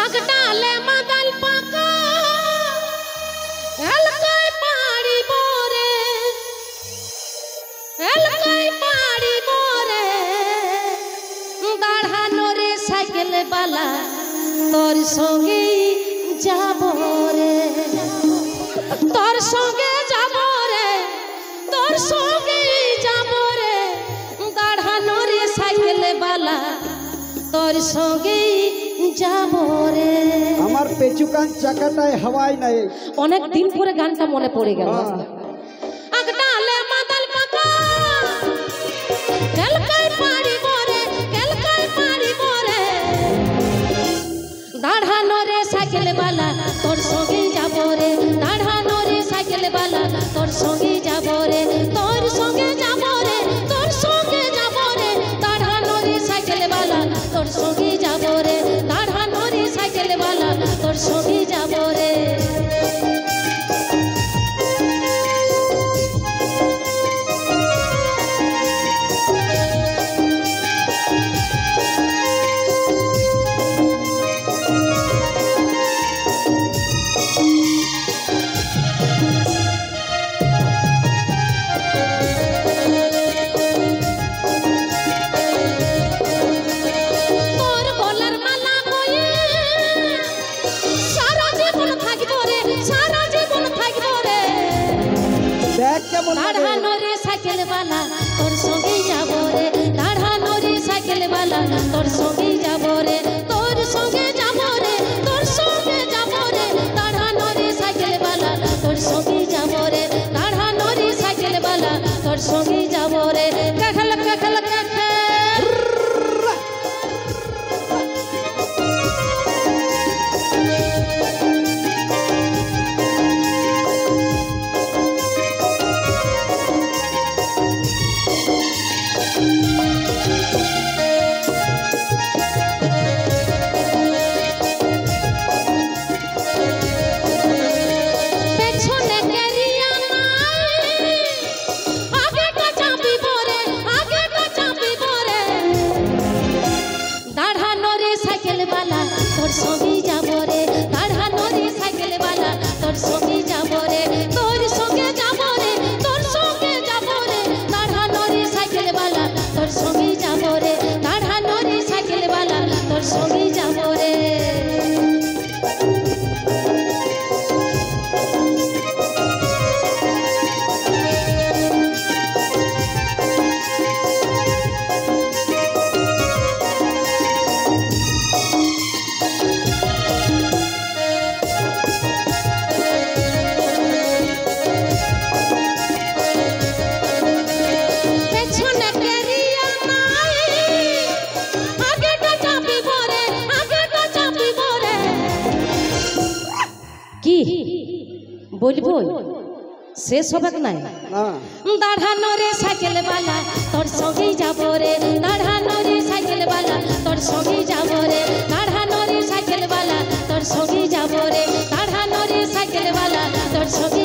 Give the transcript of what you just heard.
আগডালে মাদাল পাকা এলকাই পাড়ি বরে এলকাই পাড়ি বরে দাঁড়ানো রে সাইকেল বালা তোর সঙ্গে যাব রে তোর সঙ্গে যাব রে তোর সঙ্গে যাব রে দাঁড়ানো রে সাইকেল বালা তোর সঙ্গে যাব রে। আমার পেচুকান চাকাটায় হাওয়াই নাই। অনেক দিন পরে গানটা মনে পড়ে গেল। আগডালে মাদাল পাকা এলকাই পাড়ি বরে এলকাই পাড়ি বরে দাঁড়ানো রে সাইকেল বালা তোর সঙ্গে যাব রে দাঁড়ানো রে সাইকেল বালা তোর সঙ্গে যাব রে তোর সঙ্গে যাব রে তোর সঙ্গে যাব রে দাঁড়ানো রে সাইকেল বালা তোর সঙ্গে যাব রে দাঁড়ানো রে সাইকেল বালা তোর সঙ্গে যাব রে। দাঁড়ানো রে সাইকেল বালা তোর সঙ্গে যাব রে দাঁড়ানো রে সাইকেল বালা তোর সঙ্গে যাব রে তোর সঙ্গে যাব রে তোর সঙ্গে যাব রে দাঁড়ানো রে সাইকেল বালা তোর সঙ্গে যাব রে দাঁড়ানো রে সাইকেল বালা তোর সঙ্গে যাব রে। কাখাল কাখাল কাখাল তোর সঙ্গে যাব রে দাঁড়ানো রে সাইকেল বালা তোর সঙ্গে যাব রে তোর সঙ্গে যাব রে তোর সঙ্গে যাব রে দাঁড়ানো রে সাইকেল বালা তোর সঙ্গে যাব রে দাঁড়ানো রে সাইকেল বালা তোর সঙ্গে যাব রে। বলবো শেষ হবে নাই। দাঁড়ানো রে সাইকেল বালা তোর সঙ্গে যাব রে দাঁড়ানো রে সাইকেল বালা তোর সঙ্গে যাব রে দাঁড়ানো রে সাইকেল বালা তোর সঙ্গে যাব রে দাঁড়ানো রে সাইকেল বালা তোর সঙ্গে